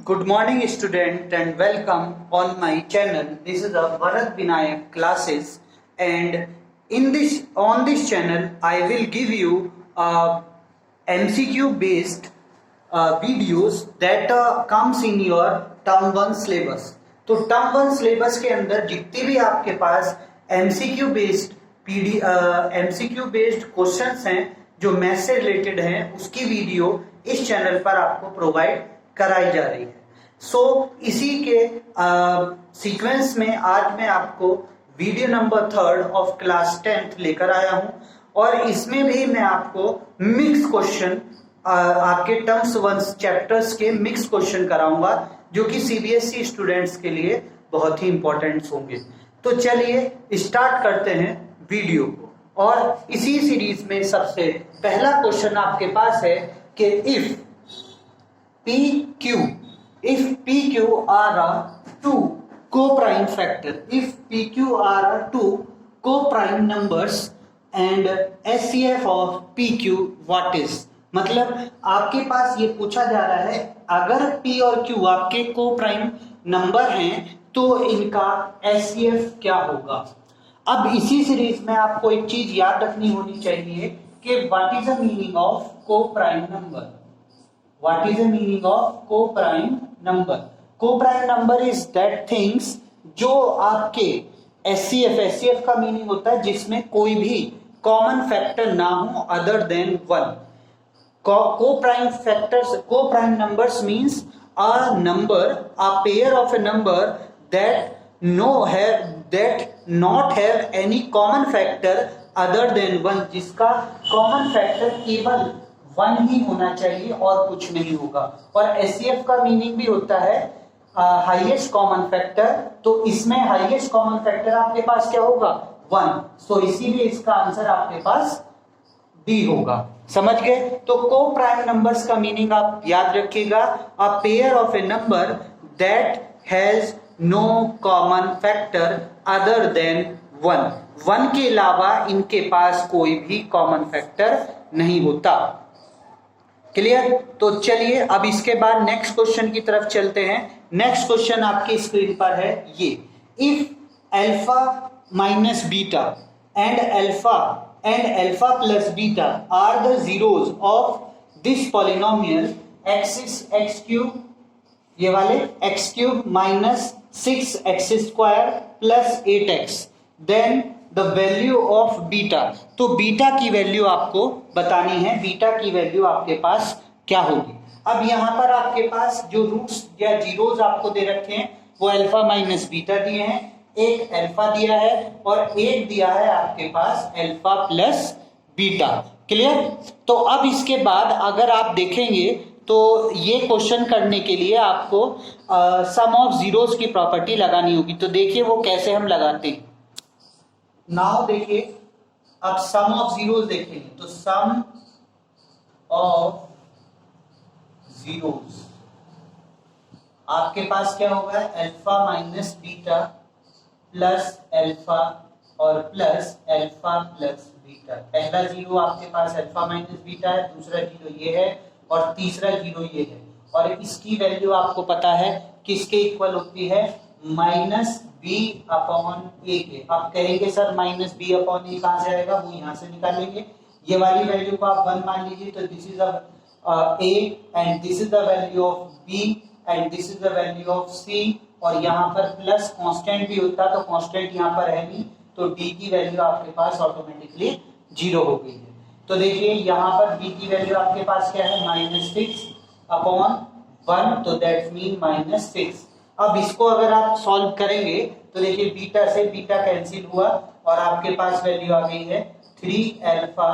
Good morning, student, and welcome on my channel. This is a Bharat Vinayak classes, and in this on this channel, I will give you MCQ based videos that comes in your term 1 syllabus. तो term 1 syllabus के अंदर जितने भी आपके पास MCQ based MCQ based questions हैं जो maths से related हैं, उसकी वीडियो इस चैनल पर आपको प्रोवाइड कराई जा रही है। इसी के सीक्वेंस में आज मैं आपको video number 3 of class 10th लेकर आया हूं, और इसमें भी मैं आपको मिक्स क्वेश्चन आपके टर्म्स 1 चैप्टर्स के मिक्स क्वेश्चन कराऊंगा, जो कि सीबीएसई स्टूडेंट्स के लिए बहुत ही इंपॉर्टेंट होंगे। तो चलिए स्टार्ट करते हैं वीडियो को। और इसी सीरीज में सबसे पहला क्वेश्चन आपके पास है कि if PQ are two co-prime factor, if PQ are two co-prime numbers and SCF of PQ what is? मतलब आपके पास ये पूछा जा रहा है, अगर P और Q आपके को-प्राइम नंबर हैं तो इनका SCF क्या होगा। अब इसी सीरीज में आपको एक चीज याद रखनी होनी चाहिए कि what is the meaning of co-prime number. What is the meaning of co-prime number? Co-prime number is that things जो आपके SCF का मीनिंग होता है जिसमें कोई भी कॉमन फैक्टर ना हो other than 1। Co-prime numbers means a number, a pair of a number that not have any common factor other than 1, जिसका कॉमन फैक्टर केवल 1 ही होना चाहिए और कुछ नहीं होगा। और SCF का मीनिंग भी होता है हाईएस्ट कॉमन फैक्टर, तो इसमें हाईएस्ट कॉमन फैक्टर आपके पास क्या होगा 1, सो इसीलिए इसका आंसर आपके पास डी होगा। समझ गए? तो को प्राइम नंबर्स का मीनिंग आप याद रखिएगा, a pair of a number that has no common factor other than 1 के अलावा इनके पास कोई भी कॉमन फैक्टर नहीं होता। क्लियर? तो चलिए अब इसके बाद नेक्स्ट क्वेश्चन की तरफ चलते हैं। नेक्स्ट क्वेश्चन आपकी स्क्रीन पर है ये, if alpha minus beta and alpha plus beta are the zeros of this polynomial x cube, ये वाले x cube minus 6x square plus 8x, then the value of beta. तो beta की value आपको बतानी है, बीटा की value आपके पास क्या होगी। अब यहां पर आपके पास जो रूट्स या जीरोज आपको दे रखे हैं वो अल्फा माइनस बीटा दिए हैं, एक अल्फा दिया है और एक दिया है आपके पास अल्फा प्लस बीटा। क्लियर? तो अब इसके बाद अगर आप देखेंगे तो ये क्वेश्चन करने के लिए आपको सम ऑफ जीरोज की प्रॉपर्टी लगानी होगी। तो देखिए वो कैसे हम लगाते हैं। नाउ देखिए, अब सम ऑफ जीरोज देखेंगे तो सम ऑफ जीरोज आपके पास क्या होगा, alpha minus beta plus alpha और प्लस अल्फा प्लस बीटा। पहला जीरो आपके पास अल्फा माइनस बीटा है, दूसरा जीरो ये है और तीसरा जीरो ये है, और इसकी वैल्यू आपको पता है किसके इक्वल होती है, माइनस बी अपॉन ए के। आप कहेंगे सर माइनस बी अपॉन ए कहां से आएगा, वो यहां से निकालेंगे। ये वाली वैल्यू को आप 1 मान लीजिए, तो this is A and this is the value of B and this is the value of C, और यहाँ पर प्लस कांस्टेंट भी होता तो कांस्टेंट यहाँ पर है नहीं, तो डी की वैल्यू आपके पास ऑटोमेटिकली 0 हो गई है। तो देखिए यहाँ पर बी की वैल्यू आपके पास क्या है, -6 अपॉन 1, तो दैट मीन -6। अब इसको अगर आप सॉल्व करेंगे तो देखिए बीटा से बीटा कैंसिल हुआ और आपके पास वैल्यू आ गई है 3 अल्फा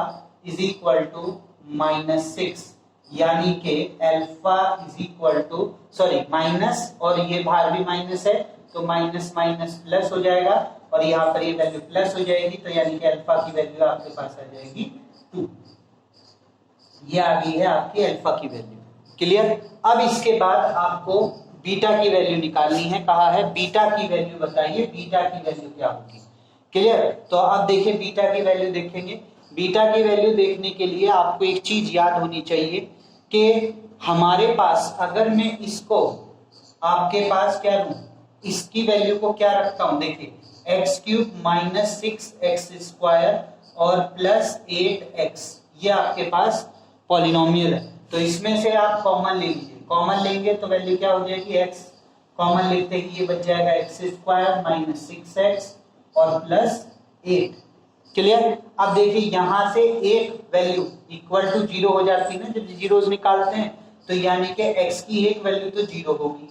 इज इक्वल टू -6, यानी कि alpha is equal to minus, और ये बाहर भी माइनस है तो माइनस माइनस प्लस हो जाएगा और यहाँ पर ये वैल्यू प्लस हो जाएगी, तो यानी कि अल्फा की वैल्यू आपके पास आ जाएगी 2। ये आ गई है आपकी अल्फा की वैल्यू। क्लियर? अब इसके बाद आपको बीटा की वैल्यू निकालनी है। कहा है बीटा की वैल्यू बताइए, बीटा की वैल्यू क्या होगी। क्लियर? तो अब देखिए बीटा की वैल्यू देखेंगे। बीटा की वैल्यू देखने के लिए आपको एक चीज याद होनी चाहिए कि हमारे पास अगर मैं इसको आपके पास क्या लूं, इसकी वैल्यू को क्या रखता हूं, देखिए एक्स क्यूब माइनस 6x² और प्लस 8x, ये आपके पास पॉलिनोमियल है। तो इसमें से आप कॉमन ले लीजिए, कॉमन लेंगे तो वैल्यू क्या हो जाएगी, x कॉमन लेते ही ये बच जाएगा x² माइनस 6x और प्लस 8। क्लियर। अब देखिए यहां से एक वैल्यू इक्वल टू 0 हो जाती है ना, जब जीरोस निकालते हैं, तो यानी कि x की एक वैल्यू तो 0 होगी,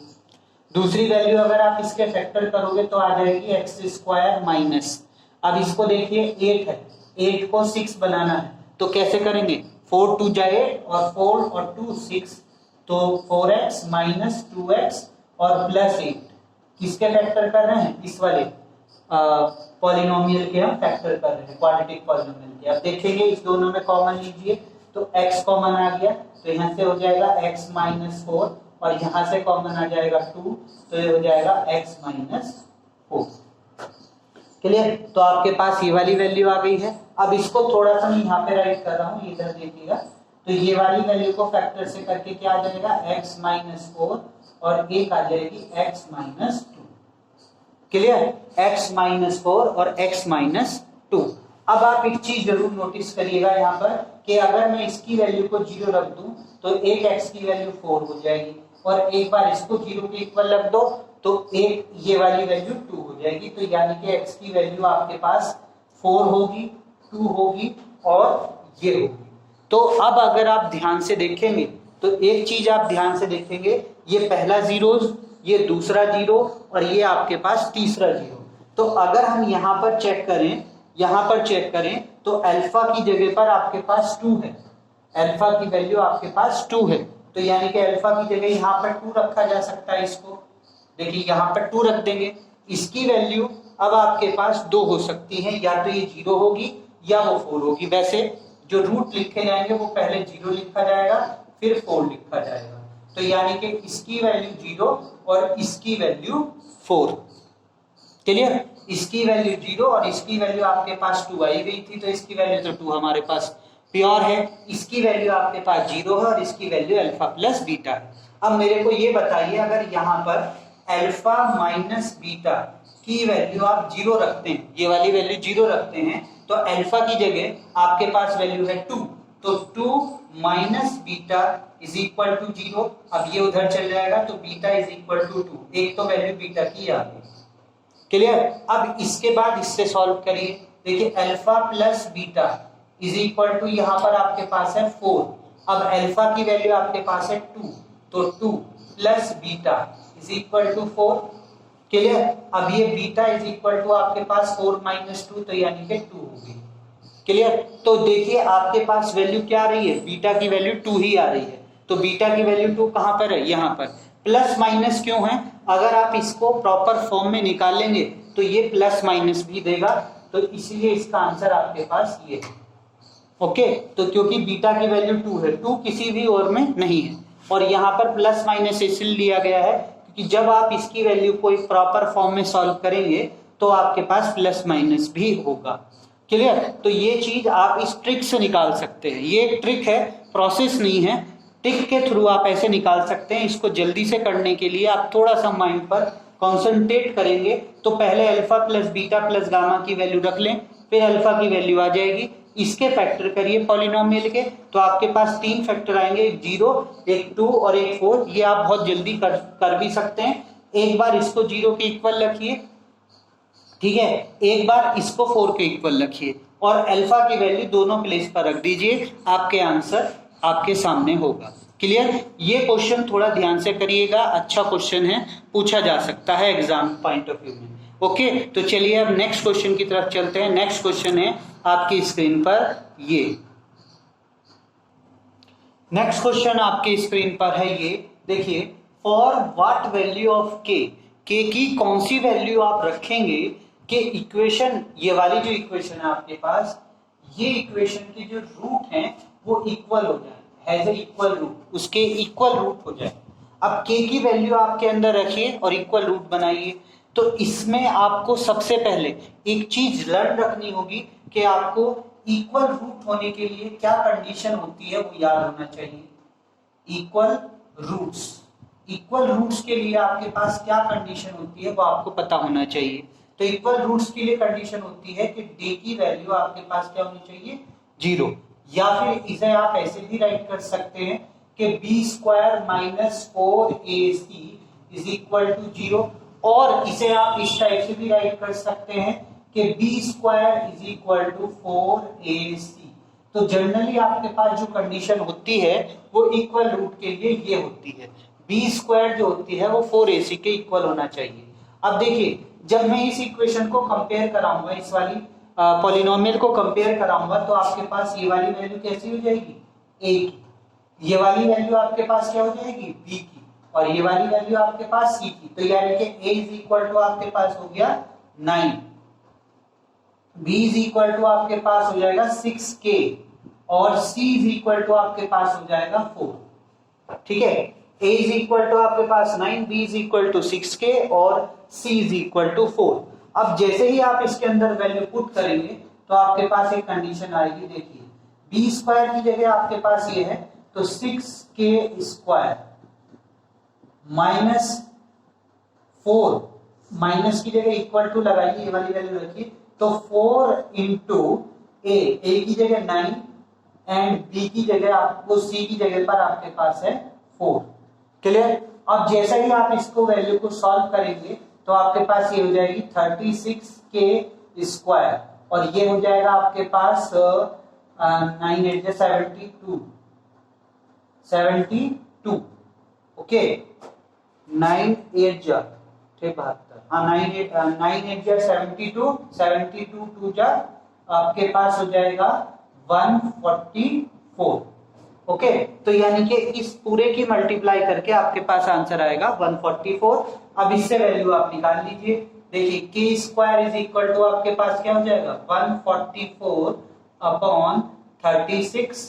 दूसरी वैल्यू अगर आप इसके फैक्टर करोगे तो आ जाएगी x² माइनस, अब इसको देखिए 8 है, 8 को 6 बनाना है तो कैसे करेंगे, 4 2 जा 8 और 4 और 2 6, तो 4x माइनस 2x और प्लस 8, किसके फैक्टर कर रहे हैं, इस वाले पॉलिनोमियल के हम फैक्टर कर रहे हैं, क्वाड्रेटिक पॉलिनोमियल के। अब देखेंगे इस दोनों में कॉमन लीजिए तो x कॉमन आ गया, तो यहाँ से हो जाएगा x माइनस 4 और यहाँ से कॉमन आ जाएगा 2, तो ये हो जाएगा x माइनस 4। क्लियर। तो आपके पास ये वाली वैल्यू आ गई है। अब इसको थोड़ा सा मैं यहाँ पे राइट कर रहा हूँ, इधर देखिएगा, तो ये वाली वैल्यू को फैक्टर से करके क्या आ जाएगा, x माइनस 4 और एक आ जाएगी x minus 2। Clear, x minus 4 और x माइनस 2। अब आप एक चीज जरूर नोटिस करिएगा यहाँ पर कि अगर मैं इसकी वैल्यू को 0 रख दूं तो एक x की वैल्यू 4 हो जाएगी, और एक बार इसको 0 के इक्वल रख दो तो एक ये वाली वैल्यू 2 हो जाएगी, तो यानी कि x की वैल्यू आपके पास 4 होगी, 2 होगी और ये होगी। तो अब अगर आप ध्यान से देखेंगे तो एक चीज आप ध्यान से देखेंगे, ये पहला जीरो, ये दूसरा जीरो और ये आपके पास तीसरा जीरो। तो अगर हम यहाँ पर चेक करें, यहाँ पर चेक करें तो अल्फा की जगह पर आपके पास 2 है, अल्फा की वैल्यू आपके पास 2 है, तो यानी कि अल्फा की जगह यहाँ पर 2 रखा जा सकता है। इसको देखिए यहाँ पर 2 रख देंगे, इसकी वैल्यू अब आपके पास 2 हो सकती है, या तो ये 0 होगी या वो 4 होगी। वैसे जो रूट लिखे जाएंगे वो पहले 0 लिखा जाएगा फिर 4 लिखा जाएगा, तो यानी कि इसकी वैल्यू 0 और इसकी वैल्यू 4। क्लियर, इसकी वैल्यू 0 और इसकी वैल्यू आपके पास 2 आई गई थी, तो इसकी वैल्यू तो 2 हमारे पास प्योर है, इसकी वैल्यू आपके पास 0 है और इसकी वैल्यू अल्फा प्लस बीटा है। अब मेरे को ये बताइए, अगर यहाँ पर अल्फा माइनस बीटा की वैल्यू आप 0 रखते हैं, ये वाली वैल्यू 0 रखते हैं, तो अल्फा की जगह आपके पास वैल्यू है 2, तो 2 minus beta is equal to 0। अब ये उधर चल जाएगा तो बीटा इज इक्वल टू 2, एक तो वैल्यू बीटा की आ गई। क्लियर। अब इसके बाद इससे सॉल्व करिए, देखिए alpha plus beta is equal to यहाँ पर आपके पास है 4, अब अल्फा की वैल्यू आपके पास है 2, तो 2 plus beta is equal to 4। Clear. अब ये बीटा इज इक्वल टू आपके पास 4 माइनस 2, तो यानी कि 2 होगी। क्लियर। तो देखिए आपके पास वैल्यू क्या आ रही है, बीटा की वैल्यू 2 ही आ रही है, तो बीटा की वैल्यू 2 कहां पर है, यहाँ पर। प्लस माइनस क्यों है, अगर आप इसको प्रॉपर फॉर्म में निकालेंगे तो ये प्लस माइनस भी देगा, तो इसलिए इसका आंसर आपके पास ये है। ओके, तो क्योंकि बीटा की वैल्यू 2 है, 2 किसी भी और में नहीं है, और यहाँ पर प्लस माइनस इसलिए लिया गया है क्योंकि जब आप इसकी वैल्यू को एक प्रॉपर फॉर्म में सॉल्व करेंगे तो आपके पास प्लस माइनस भी होगा। क्लियर। तो ये चीज आप इस ट्रिक से निकाल सकते हैं, ये एक ट्रिक है, प्रोसेस नहीं है, ट्रिक के थ्रू आप ऐसे निकाल सकते हैं। इसको जल्दी से करने के लिए आप थोड़ा सा माइंड पर कंसंट्रेट करेंगे, तो पहले alpha plus beta plus gamma की वैल्यू रख लें, फिर अल्फा की वैल्यू आ जाएगी, इसके फैक्टर करिए पॉलिनोमियल के, तो आपके पास 3 फैक्टर आएंगे, एक 0, एक 2 और एक 4। ये आप बहुत जल्दी कर भी सकते हैं। एक बार इसको 0 के इक्वल रखिए, ठीक है, एक बार इसको 4 के इक्वल रखिए और अल्फा की वैल्यू दोनों प्लेस पर रख दीजिए, आपके आंसर आपके सामने होगा। क्लियर। ये क्वेश्चन थोड़ा ध्यान से करिएगा, अच्छा क्वेश्चन है, पूछा जा सकता है एग्जाम पॉइंट ऑफ व्यू में। ओके, तो चलिए अब नेक्स्ट क्वेश्चन की तरफ चलते हैं। नेक्स्ट क्वेश्चन है आपकी स्क्रीन पर, ये नेक्स्ट क्वेश्चन आपकी स्क्रीन पर है, ये देखिए, फॉर व्हाट वैल्यू ऑफ के की कौन सी वैल्यू आप रखेंगे कि इक्वेशन, ये वाली जो इक्वेशन है आपके पास, ये इक्वेशन की जो रूट है वो इक्वल हो जाए, हैज ए इक्वल रूट, उसके इक्वल रूट हो जाए। अब के की वैल्यू आपके अंदर रखिए और इक्वल रूट बनाइए। तो इसमें आपको सबसे पहले एक चीज लर्न रखनी होगी कि आपको इक्वल रूट होने के लिए क्या कंडीशन होती है वो याद होना चाहिए। इक्वल रूट्स, इक्वल रूट्स के लिए आपके पास क्या कंडीशन होती है वो आपको पता होना चाहिए। तो इक्वल रूट्स के लिए कंडीशन होती है कि d की वैल्यू आपके पास क्या होनी चाहिए, 0, या फिर इसे आप ऐसे भी राइट कर सकते हैं कि b square minus 4ac is equal to 0, और इसे आप इस टाइप से भी राइट कर सकते हैं कि b square is equal to 4ac। तो जनरली आपके पास जो कंडीशन होती है वो इक्वल रूट के लिए ये होती है, b स्क्वायर जो होती है वो 4ac के इक्वल होना चाहिए। अब देखिए जब मैं इस इक्वेशन को कंपेयर कराऊंगा, इस वाली पॉलिनोमियल को कंपेयर कराऊंगा, तो आपके पास ये वाली वैल्यू कैसी हो जाएगी, a की, ये वाली वैल्यू आपके पास क्या हो जाएगी, b की, और ये वाली वैल्यू आपके पास c की। तो यानी कि a इज इक्वल टू आपके पास हो गया 9, b इज इक्वल टू आपके पास हो जाएगा 6k, और c इज इक्वल टू आपके पास हो जाएगा 4। ठीक है, a इज इक्वल टू आपके पास 9, b is equal to 6k और c इज इक्वल टू 4। अब जैसे ही आप इसके अंदर वैल्यू पुट करेंगे तो आपके पास एक कंडीशन आएगी, देखिए b स्क्वायर की जगह आपके पास ये है तो 6k स्क्वायर माइनस 4, माइनस की जगह इक्वल टू लगाइए, ये वाली वैल्यू रखिए, तो 4 इंटू a की जगह 9 एंड b की जगह आपको c की जगह पर आपके पास है 4। क्लियर। अब जैसा ही आप इसको वैल्यू को सॉल्व करेंगे तो आपके पास ये हो जाएगी 36k स्क्वायर, और ये हो जाएगा आपके पास 9 8 72, ओके, 9 8 जा 72, हाँ 9 8 जा 72 2 जा आपके पास हो जाएगा 144। ओके, तो यानी कि इस पूरे की मल्टीप्लाई करके आपके पास आंसर आएगा 144। अब इससे वैल्यू आप निकाल लीजिए, देखिए k square is equal to आपके पास क्या हो जाएगा 144 अपॉन 36।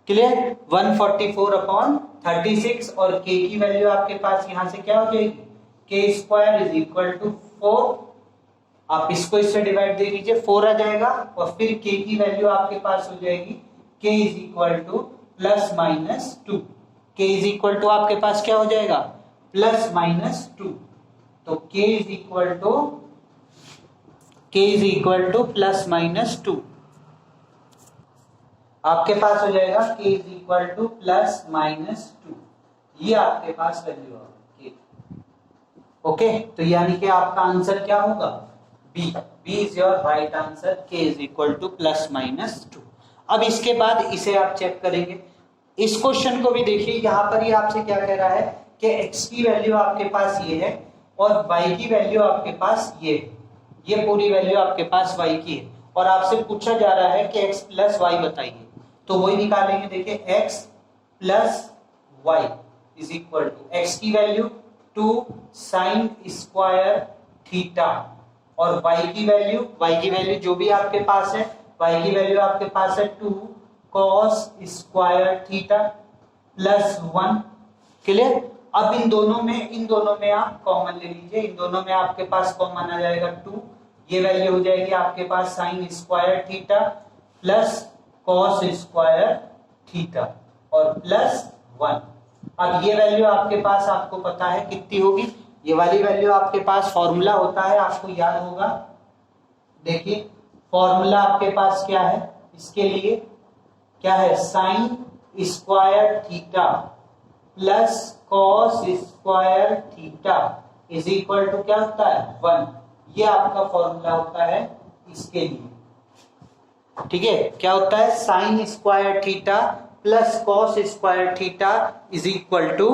क्लियर, 144 अपॉन 36, और k की वैल्यू आपके पास यहां से क्या हो जाएगी, k square is equal to 4, आप इसको इससे डिवाइड दे दीजिए 4 आ जाएगा, और फिर k की वैल्यू आपके पास हो जाएगी k is equal to plus minus 2, k is equal to आपके पास क्या हो जाएगा प्लस माइनस 2, तो k is equal to plus minus 2 आपके पास हो जाएगा k is equal to plus minus 2, ये आपके पास वैल्यू होगी। ओके, तो यानी कि आपका आंसर क्या होगा, B is your right answer, k is equal to plus minus 2। अब इसके बाद इसे आप चेक करेंगे, इस क्वेश्चन को भी देखिए, यहाँ पर ही आपसे क्या कह रहा है कि x की वैल्यू आपके पास ये है और y की वैल्यू आपके पास ये पूरी वैल्यू आपके पास y की है, और आपसे पूछा जा रहा है कि x प्लस y बताइए, तो वही निकालेंगे। देखिए x plus y is equal to x की वैल्यू 2 साइन स्क्वायर थीटा, और y की वैल्यू जो भी आपके पास है, y की वैल्यू आपके पास है 2 cos square theta plus 1। Clear. अब इन दोनों में आप कॉमन ले लीजिए, इन दोनों में आपके पास कॉमन आ जाएगा 2, ये वैल्यू हो जाएगी आपके पास sine square theta plus cos square theta और प्लस 1। अब ये वैल्यू आपके पास, आपको पता है कितनी होगी, ये वाली वैल्यू आपके पास फॉर्मूला होता है, आपको याद होगा, देखिए फॉर्मूला आपके पास क्या है इसके लिए, क्या है, sine square theta plus cos square theta is equal to क्या होता है 1, ये आपका फॉर्मूला होता है इसके लिए। ठीक है, क्या होता है, sine square theta plus cos square theta is equal to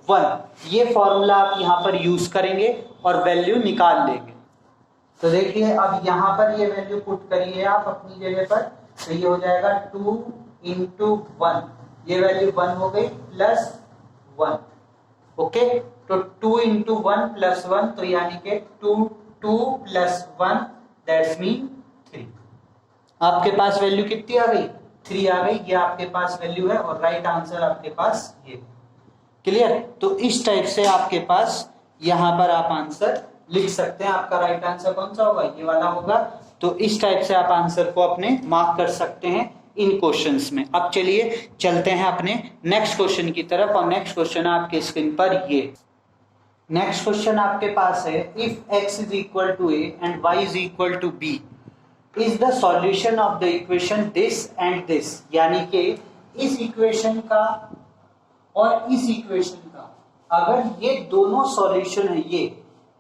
1, ये फॉर्मूला आप यहाँ पर यूज करेंगे और वैल्यू निकाल लेंगे। तो देखिए अब यहाँ पर ये वैल्यू पुट करिए आप अपनी जगह पर, तो ये हो जाएगा 2 इंटू 1, ये वैल्यू 1 हो गई प्लस 1। ओके, तो 2 इंटू 1 प्लस 1, तो यानी कि 2 प्लस 1 दैट्स मीन 3। आपके पास वैल्यू कितनी आ गई, 3 आ गई, ये आपके पास वैल्यू है, और राइट आंसर आपके पास ये। क्लियर। तो इस टाइप से आपके पास यहाँ पर आप आंसर लिख सकते हैं, आपका राइट आंसर कौन सा होगा, ये वाला होगा। तो इस टाइप से आप आंसर को अपने मार्क कर सकते हैं इन क्वेश्चंस में। अब चलिए चलते हैं अपने नेक्स्ट क्वेश्चन की तरफ, और नेक्स्ट क्वेश्चन आपके स्क्रीन पर ये नेक्स्ट क्वेश्चन आपके पास है, if x is equal to a and y is equal to b is the solution of the equation this and this, यानी कि इस इक्वेशन का और इस इक्वेशन का अगर ये दोनों सॉल्यूशन है,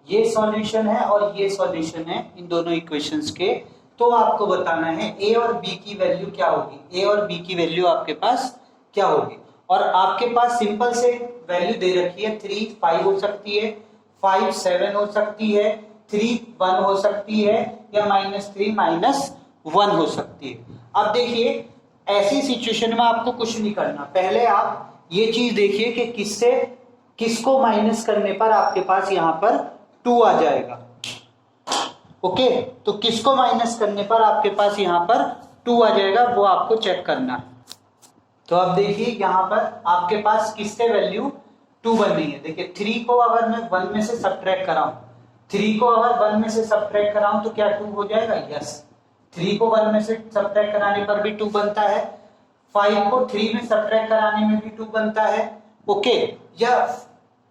ये सॉल्यूशन है और ये सॉल्यूशन है इन दोनों इक्वेशंस के, तो आपको बताना है a और b की वैल्यू क्या होगी। a और b की वैल्यू आपके पास क्या होगी, और आपके पास सिंपल से वैल्यू दे रखी है, 3 5 हो सकती है, 5 7 हो सकती है, 3 1 हो सकती है, या -3 -1 हो सकती है। अब देखिए ऐसी सिचुएशन में आपको कुछ नहीं करना, पहले आप ये चीज देखिए कि किसको माइनस करने पर आपके पास यहां पर 2 आ जाएगा। ओके, तो किसको माइनस करने पर आपके पास यहां पर 2 आ जाएगा, वो आपको चेक करना है। तो अब देखिए यहां पर आपके पास किससे वैल्यू 2 बन रही है। देखिए 3 को अगर मैं 1 में से सब्ट्रैक्ट कराऊं, 3 को अगर 1 में से सब्ट्रैक्ट कराऊं तो क्या 2 हो जाएगा? यस, 3 को 1 में से सब्ट्रैक्ट कराने पर भी 2 बनता है, 5 को 3 में सब्ट्रैक्ट कराने में भी 2 बनता है। ओके, या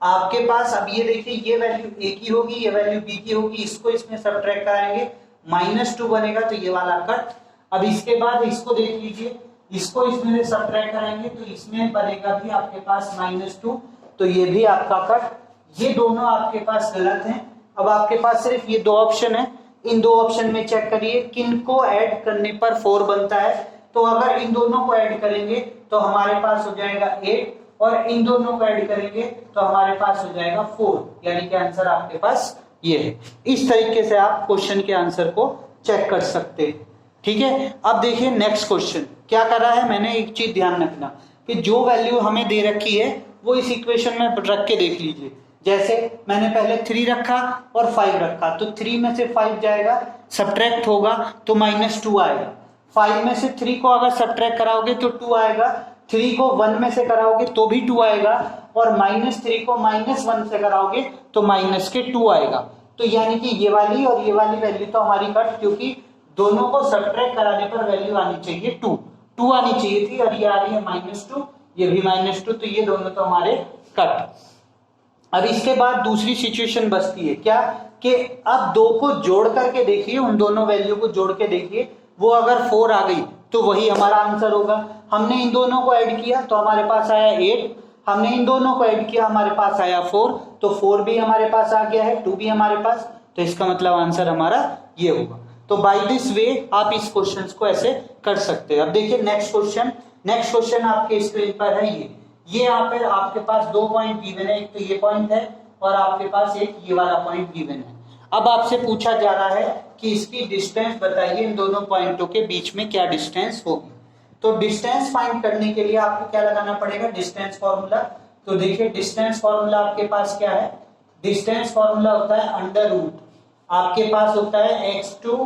आपके पास अब ये देखिए ये वैल्यू a की होगी, ये वैल्यू b की होगी, इसको इसमें सब्ट्रैक्ट कराएंगे -2 बनेगा, तो ये वाला कट। अब इसके बाद इसको देख लीजिए, इसको इसमें से सब्ट्रैक्ट कराएंगे तो इसमें बनेगा भी आपके पास -2, तो ये भी आपका कट। ये दोनों आपके पास गलत हैं। अब आपके पास सिर्फ ये 2 ऑप्शन है, इन 2 ऑप्शन में चेक करिए किनको ऐड करने पर 4 बनता है। तो अगर इन दोनों को ऐड करेंगे तो हमारे पास हो जाएगा 8, और इन दोनों को ऐड करेंगे तो हमारे पास हो जाएगा 4, यानी कि आंसर आपके पास ये है। इस तरीके से आप क्वेश्चन के आंसर को चेक कर सकते हैं। ठीक है, अब देखिए नेक्स्ट क्वेश्चन क्या कर रहा है। मैंने एक चीज ध्यान रखना कि जो वैल्यू हमें दे रखी है वो इस इक्वेशन में रख के देख लीजिए। जैसे मैंने पहले 3 रखा और 5 रखा, तो 3 में से 5 जाएगा, सब्ट्रैक्ट होगा तो -2 आएगा। 5 में से 3 को अगर सब्ट्रैक्ट कराओगे तो 2 आएगा, 3 को 1 में से कराओगे तो भी 2 आएगा, और -3 को -1 से कराओगे तो -2 आएगा। तो यानी कि ये वाली और ये वाली वैल्यू तो हमारी कट, क्योंकि दोनों को सब्ट्रैक्ट कराने पर वैल्यू आनी चाहिए 2 आनी चाहिए थी, और ये आ रही है -2, ये भी -2, तो ये दोनों तो हमारे कट। अब इसके बाद दूसरी सिचुएशन बचती है क्या, कि अब 2 को जोड़ करके देखिए, उन दोनों वैल्यू को जोड़ के देखिए, वो अगर 4 आ गई तो वही हमारा आंसर होगा। हमने इन दोनों को ऐड किया तो हमारे पास आया 8, हमने इन दोनों को ऐड किया हमारे पास आया 4, तो 4 भी हमारे पास आ गया है, 2 भी हमारे पास, तो इसका मतलब आंसर हमारा ये होगा। तो बाय दिस वे आप इस क्वेश्चन को ऐसे कर सकते हैं। अब देखिए नेक्स्ट क्वेश्चन आपके स्क्रीन पर है ये यहाँ पे आपके पास 2 पॉइंट गिवन है, एक तो ये पॉइंट है और आपके पास एक ये वाला पॉइंट गिवन है। अब आपसे पूछा जा रहा है कि इसकी डिस्टेंस बताइए, इन दोनों पॉइंटों के बीच में क्या डिस्टेंस होगी। तो डिस्टेंस फाइंड करने के लिए आपको क्या लगाना पड़ेगा? Distance formula. तो देखिए डिस्टेंस फॉर्मूला आपके पास क्या है? डिस्टेंस फॉर्मूला होता है अंडर रूट, आपके पास होता है x2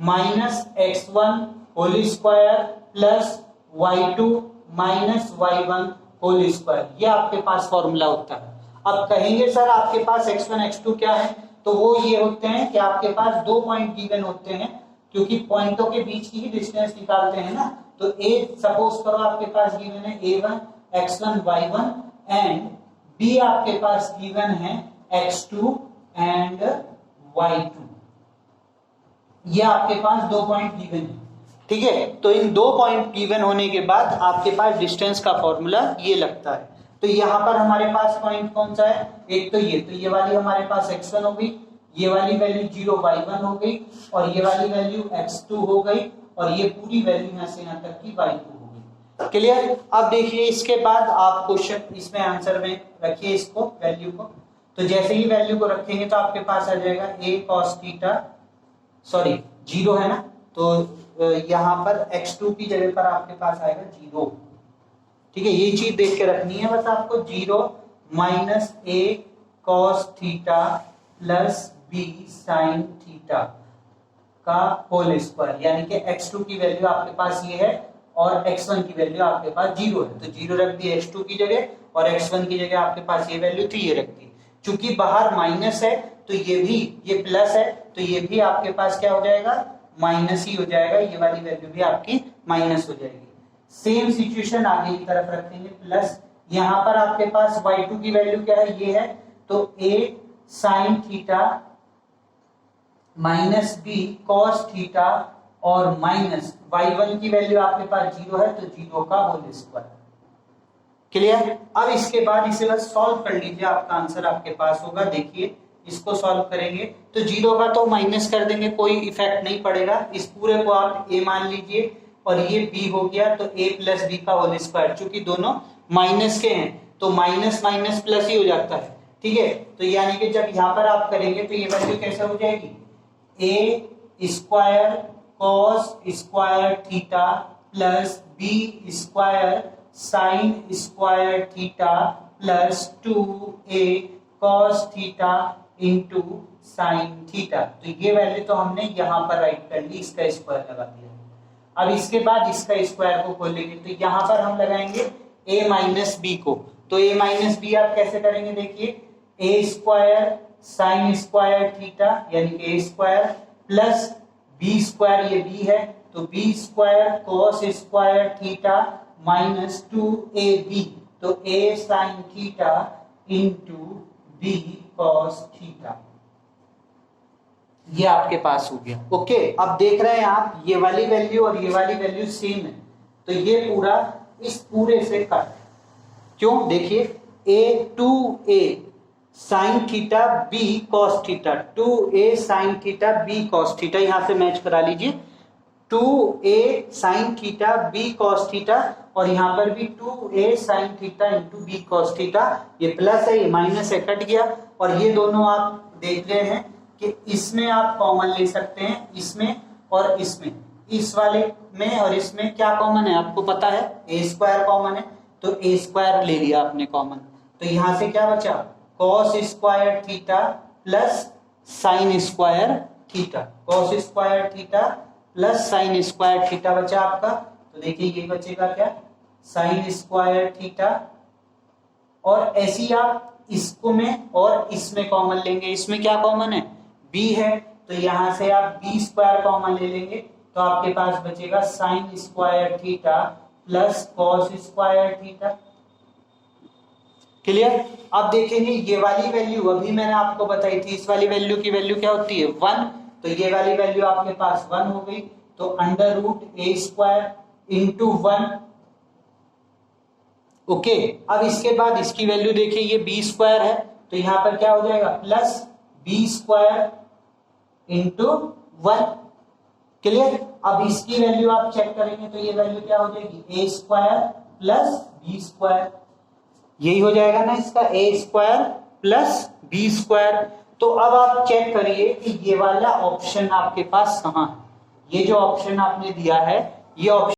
minus x1 whole square plus y2 minus y1 whole square, ये आपके पास फॉर्मूला होता है। अब कहेंगे सर आपके पास x1 x2 क्या है, तो वो ये होते हैं कि आपके पास 2 पॉइंट गिवन होते हैं, क्योंकि पॉइंटों के बीच की ही डिस्टेंस निकालते हैं ना। तो a सपोज करो आपके पास गिवन है a1 x1 y1 and b आपके पास गिवन है x2 एंड y2, ये आपके पास 2 पॉइंट गिवन है। ठीक है, तो इन 2 पॉइंट गिवन होने के बाद आपके पास डिस्टेंस का फॉर्मूला ये लगता है। तो यहाँ पर हमारे पास पॉइंट कौन सा है? एक तो ये वाली हमारे पास x1 हो गई, ये वाली वैल्यू 0 y1 हो गई, और ये वाली वैल्यू x2 हो गई, और ये पूरी वैल्यू यहाँ से यहाँ तक की y2 हो गई। क्लियर? अब देखिए इसके बाद आप क्वेश्चन इसमें आंसर में रखिए इसको वैल्यू को। तो जैसे ही वैल्यू को रखेंगे तो आपके पास आ जाएगा a cos थीटा, सॉरी 0 है ना, तो यहाँ पर x2 की जगह पर आपके पास आएगा 0। ठीक है, ये चीज देख के रखनी है बस आपको, 0 minus a cos theta plus b sin theta का होल स्क्वायर, यानी कि x2 की वैल्यू आपके पास ये है और x1 की वैल्यू आपके पास 0 है, तो 0 रख दी x2 की जगह, और x1 की जगह आपके पास ये वैल्यू थी, ये रख दी। चूंकि बाहर माइनस है तो ये प्लस है, तो ये भी आपके पास क्या हो जाएगा? माइनस ही हो जाएगा, ये वाली वैल्यू भी आपकी माइनस हो जाएगी। सेम सिचुएशन आगे की तरफ रखेंगे, प्लस यहां पर आपके पास y2 की वैल्यू क्या है, ये है, तो a sine theta minus b cos theta और माइनस y1 की वैल्यू आपके पास 0 है, तो 0 का होल स्क्वायर। क्लियर? अब इसके बाद इसे बस सॉल्व कर लीजिए, आपका आंसर आपके पास होगा। देखिए इसको सॉल्व करेंगे तो 0 का तो माइनस कर देंगे, कोई इफेक्ट नहीं पड़ेगा। इस पूरे को आप a मान लीजिए और ये b हो गया, तो a प्लस बी का होल स्क्वायर, चूंकि दोनों माइनस के हैं तो माइनस माइनस प्लस ही हो जाता है, ठीक है। तो यानी कि जब यहाँ पर आप करेंगे तो ये वैल्यू कैसे हो जाएगी, a square cos square theta plus b square sine square theta plus 2a cos theta into sine theta. तो ये वैल्यू तो हमने यहाँ पर राइट कर ली, इसका स्क्वायर लगा दिया। अब इसके बाद इसका स्क्वायर को खोलेंगे तो यहाँ पर हम लगाएंगे a माइनस बी को। तो a माइनस बी आप कैसे करेंगे, देखिए a square sine square theta यानी कि a square plus b square, ये b है, तो b square cos square theta minus 2ab, तो a sine theta into b cos theta, ये आपके पास हो गया। ओके, अब देख रहे हैं आप ये वाली वैल्यू और ये वाली वैल्यू सेम है, तो ये पूरा इस पूरे से कट। क्यों? देखिए a 2a sine theta b cos theta, 2a sine theta b cos theta, यहां से मैच करा लीजिए, 2a sine theta b cos theta और यहां पर भी 2a sine theta into b cos theta. ये प्लस है, ये माइनस है, कट गया। और ये दोनों आप देख रहे हैं कि इसमें आप कॉमन ले सकते हैं, इसमें और इसमें, इस वाले में और इसमें क्या कॉमन है आपको पता है, a स्क्वायर कॉमन है, तो a स्क्वायर ले लिया आपने कॉमन। तो यहां से क्या बचा, cos square theta plus sign square theta, cos square theta plus sign square theta बचा आपका। तो देखिए ये बचेगा क्या, साइन स्क्वायर थीटा, और ऐसी आप इसको में और इसमें कॉमन लेंगे, इसमें क्या कॉमन है, b है, तो यहां से आप b स्क्वायर कॉमन ले लेंगे, तो आपके पास बचेगा sign square theta plus cos square theta. Clear? अब देखेंगे ये वाली वैल्यू अभी मैंने आपको बताई थी, इस वाली वैल्यू की वैल्यू क्या होती है 1, तो ये वाली वैल्यू आपके पास 1 हो गई, तो under root a square into 1। Okay, अब इसके बाद इसकी वैल्यू देखिए, ये b स्क्वायर है, तो यहां पर क्या हो जाएगा, plus b square into 1। Clear? अब इसकी वैल्यू आप चेक करेंगे तो ये वैल्यू क्या हो जाएगी, a square plus b square, यही हो जाएगा ना इसका, a square plus b square. तो अब आप चेक करिए कि ये वाला ऑप्शन आपके पास कहां है, ये जो ऑप्शन आपने दिया है ये ऑप्शन